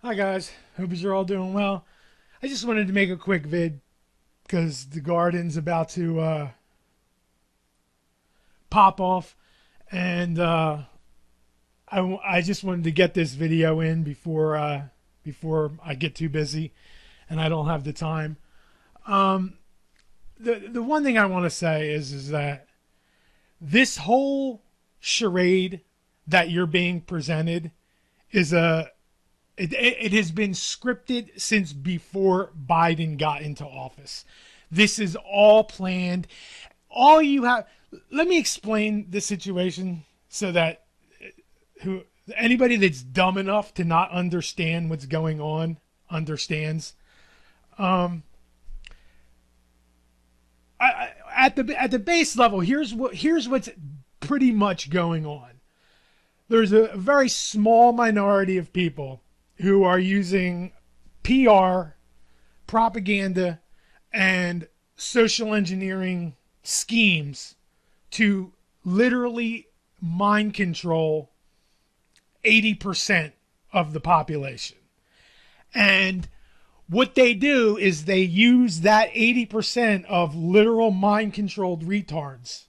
Hi guys, hope you're all doing well. I just wanted to make a quick vid because the garden's about to pop off, and I just wanted to get this video in before I get too busy and I don't have the time. Um, the one thing I want to say is that this whole charade that you're being presented is it has been scripted since before Biden got into office. This is all planned. All you have, let me explain the situation so that who anybody that's dumb enough to not understand what's going on understands. Um, at the base level, here's what's pretty much going on. There's a very small minority of people who are using PR, propaganda, and social engineering schemes to literally mind control 80% of the population. And what they do is they use that 80% of literal mind controlled retards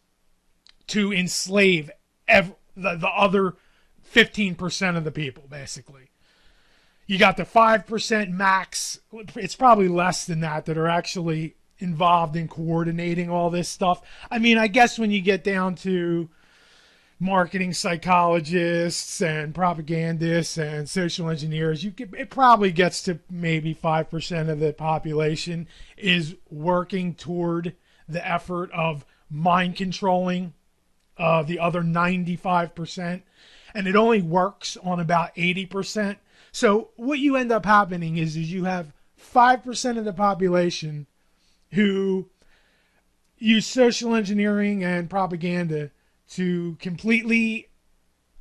to enslave the other 15% of the people, basically. You got the 5% max. It's probably less than that are actually involved in coordinating all this stuff. I mean, I guess when you get down to marketing psychologists and propagandists and social engineers, it probably gets to maybe 5% of the population is working toward the effort of mind controlling the other 95%. And it only works on about 80%. So what you end up happening is you have 5% of the population who use social engineering and propaganda to completely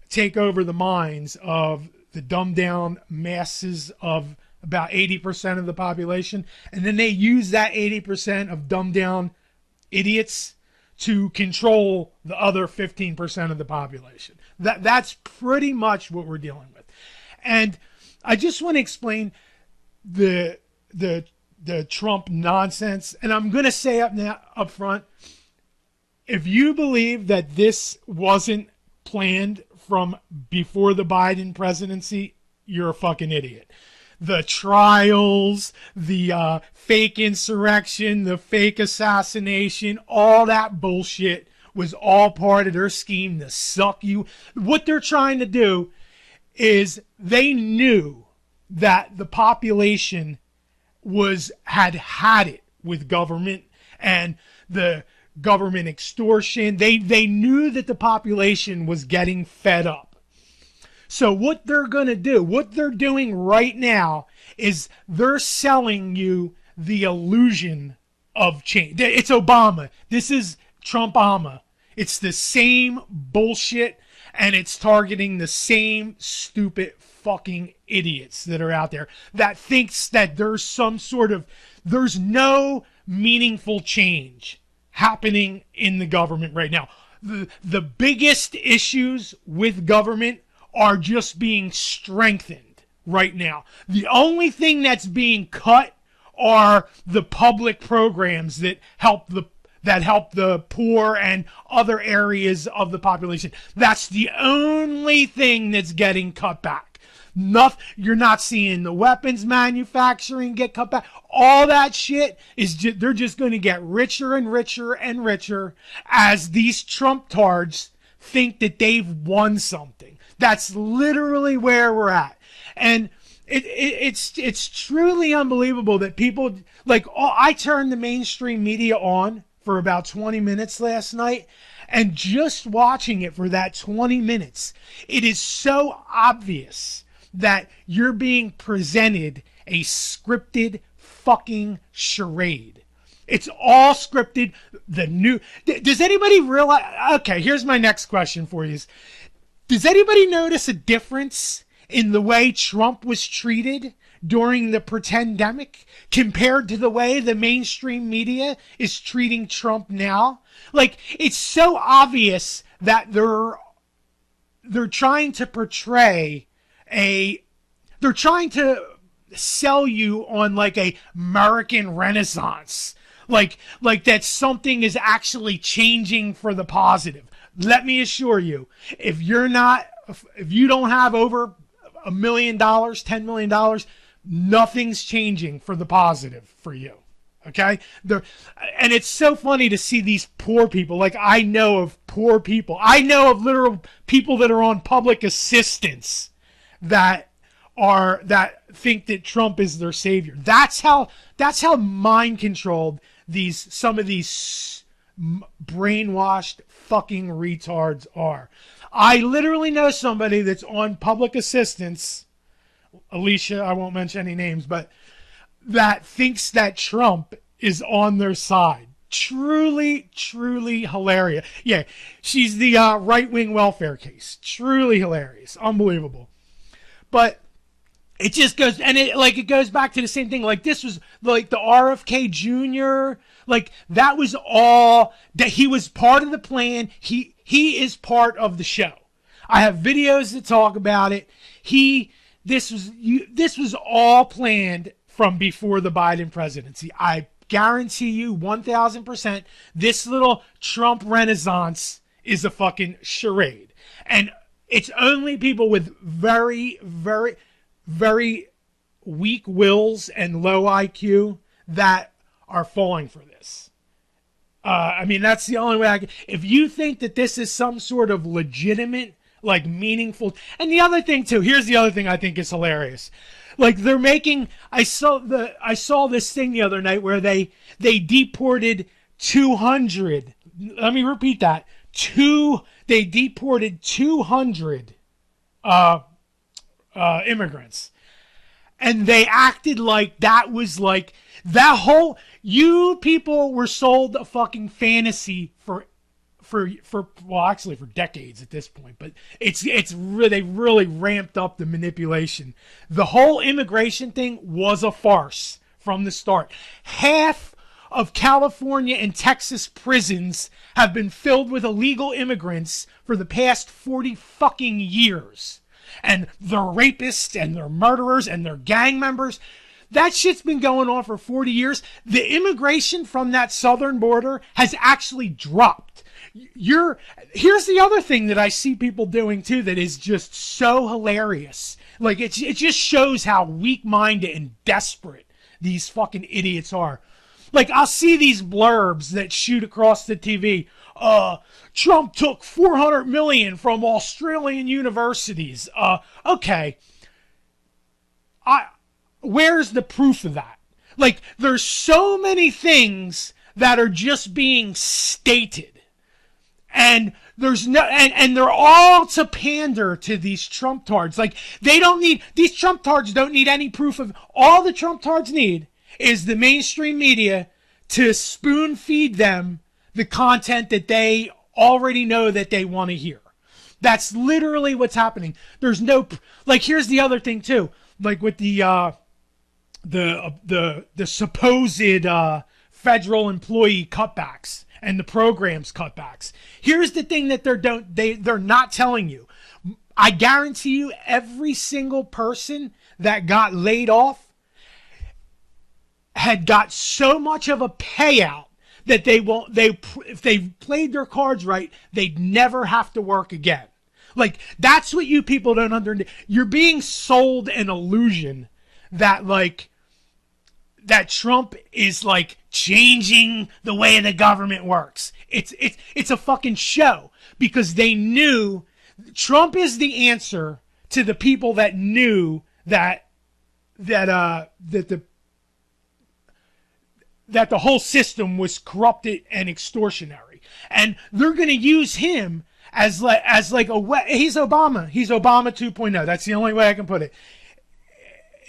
take over the minds of the dumbed down masses of about 80% of the population. And then they use that 80% of dumbed down idiots to control the other 15% of the population. That's pretty much what we're dealing with. And I just want to explain the Trump nonsense, and I'm going to say up front, if you believe that this wasn't planned from before the Biden presidency, you're a fucking idiot. The trials, the fake insurrection, the fake assassination, all that bullshit was all part of their scheme to suck you. What they're trying to do is they knew that the population had it with government and the government extortion. They knew that the population was getting fed up. So what they're going to do, what they're doing right now is they're selling you the illusion of change. It's Obama. This is Trump-ama. It's the same bullshit, and it's targeting the same stupid fucking idiots that are out there that thinks that there's no meaningful change happening in the government right now. The biggest issues with government are just being strengthened right now. The only thing that's being cut are the public programs that help the poor and other areas of the population. That's the only thing that's getting cut back. You're not seeing the weapons manufacturing get cut back. All that shit they're just going to get richer and richer and richer as these Trump tards think that they've won something. That's literally where we're at. And it's truly unbelievable that people I turned the mainstream media on for about 20 minutes last night, and just watching it for that 20 minutes, it is so obvious that you're being presented a scripted fucking charade. It's all scripted. Does anybody realize? Okay, here's my next question for you. Does anybody notice a difference in the way Trump was treated during the pretendemic compared to the way the mainstream media is treating Trump now? Like, it's so obvious that they're trying to portray a they're trying to sell you on like a American Renaissance, like that something is actually changing for the positive. Let me assure you, if you don't have over $1 million, $10 million, nothing's changing for the positive for you. Okay? And it's so funny to see these poor people. Like, I know of poor people. I know of literal people that are on public assistance that think that Trump is their savior. That's how mind controlled some of these brainwashed fucking retards are. I literally know somebody that's on public assistance, Alicia, I won't mention any names, but that thinks that Trump is on their side. Truly, truly hilarious. Yeah, she's the right-wing welfare case. Truly hilarious. Unbelievable. But it just goes, and it goes back to the same thing. Like, this was like the RFK Jr., like, that was all, that he was part of the plan. He is part of the show. I have videos that talk about it. This was all planned from before the Biden presidency. I guarantee you 1,000% this little Trump renaissance is a fucking charade. And it's only people with very, very, very weak wills and low IQ that are falling for this. I mean, that's the only way I can. If you think that this is some sort of legitimate, like, meaningful. And the other thing too, here's the other thing I think is hilarious. Like, they're making, I saw this thing the other night where they deported 200. Let me repeat that. They deported 200 immigrants. And they acted like that was like that whole, you people were sold a fucking fantasy for well, actually for decades at this point, but they really ramped up the manipulation. The whole immigration thing was a farce from the start. Half of California and Texas prisons have been filled with illegal immigrants for the past 40 fucking years. And they're rapists and they're murderers and they're gang members. That shit's been going on for 40 years. The immigration from that southern border has actually dropped. Here's the other thing that I see people doing too that is just so hilarious. Like, it just shows how weak-minded and desperate these fucking idiots are. Like, I'll see these blurbs that shoot across the TV. Trump took $400 million from Australian universities. Okay. Where's the proof of that? Like, there's so many things that are just being stated. And there's no, and they're all to pander to these Trump tards. Like, these Trump tards don't need any proof of, all the Trump tards need is the mainstream media to spoon feed them the content that they already know that they want to hear. That's literally what's happening. There's no, like, here's the other thing too. Like, with the supposed federal employee cutbacks and the program's cutbacks. Here's the thing that they're not telling you. I guarantee you every single person that got laid off had got so much of a payout that if they played their cards right, they'd never have to work again. Like, that's what you people don't understand. You're being sold an illusion that, like, that Trump is, like, changing the way the government works. It's a fucking show, because they knew Trump is the answer to the people that knew that the whole system was corrupted and extortionary, and they're going to use him as like he's Obama. He's Obama 2.0. That's the only way I can put it.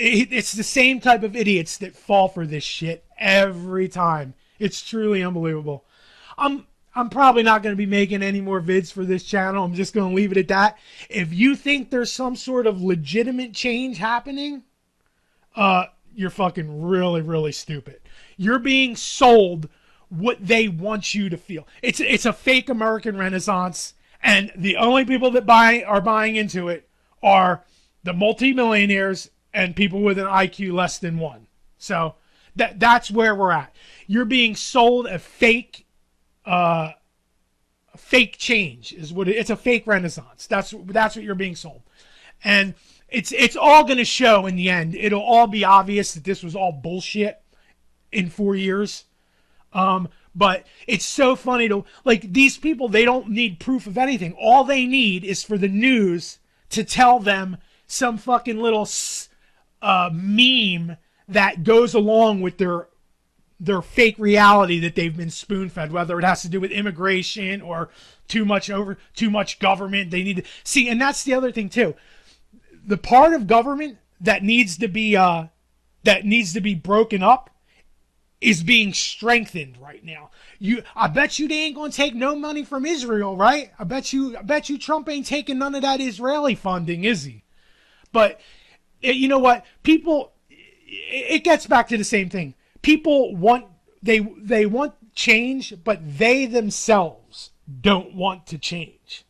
It's the same type of idiots that fall for this shit every time. It's truly unbelievable. I'm probably not going to be making any more vids for this channel. I'm just going to leave it at that. If you think there's some sort of legitimate change happening, you're fucking really, really stupid. You're being sold what they want you to feel. It's a fake American Renaissance, and the only people that are buying into it are the multimillionaires and people with an IQ less than 1. So that's where we're at. You're being sold a fake change is what it's a fake renaissance. That's what you're being sold. And it's all going to show in the end. It'll all be obvious that this was all bullshit in 4 years. But it's so funny to, like, these people, they don't need proof of anything. All they need is for the news to tell them some fucking little meme that goes along with their fake reality that they've been spoon-fed, whether it has to do with immigration or too much government. They need to see, and that's the other thing too. The part of government that needs to be broken up is being strengthened right now. I bet you they ain't gonna take no money from Israel, right? I bet you Trump ain't taking none of that Israeli funding, is he? But you know what? People, it gets back to the same thing. People want they want change, but they themselves don't want to change.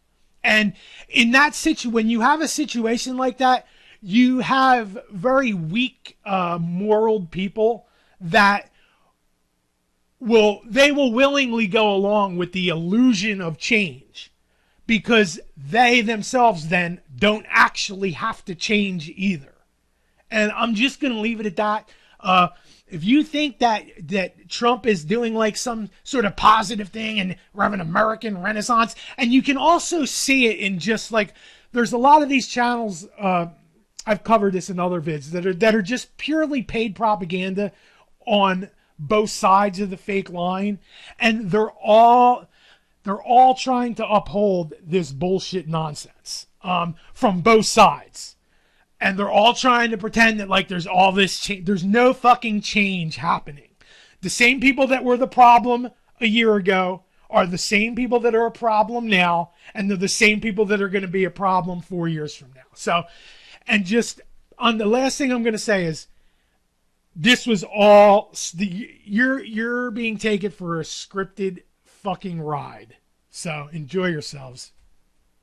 And in that when you have a situation like that, you have very weak, moral people that will willingly go along with the illusion of change because they themselves then don't actually have to change either. And I'm just going to leave it at that. If you think that Trump is doing like some sort of positive thing and we're having an American Renaissance, and you can also see it in just like, there's a lot of these channels, I've covered this in other vids, that are just purely paid propaganda on both sides of the fake line, and they're all trying to uphold this bullshit nonsense from both sides. And they're all trying to pretend that like there's all this change. There's no fucking change happening. The same people that were the problem a year ago are the same people that are a problem now, and they're the same people that are going to be a problem 4 years from now. So, and just on the last thing I'm going to say is, this was all you're being taken for a scripted fucking ride. So enjoy yourselves.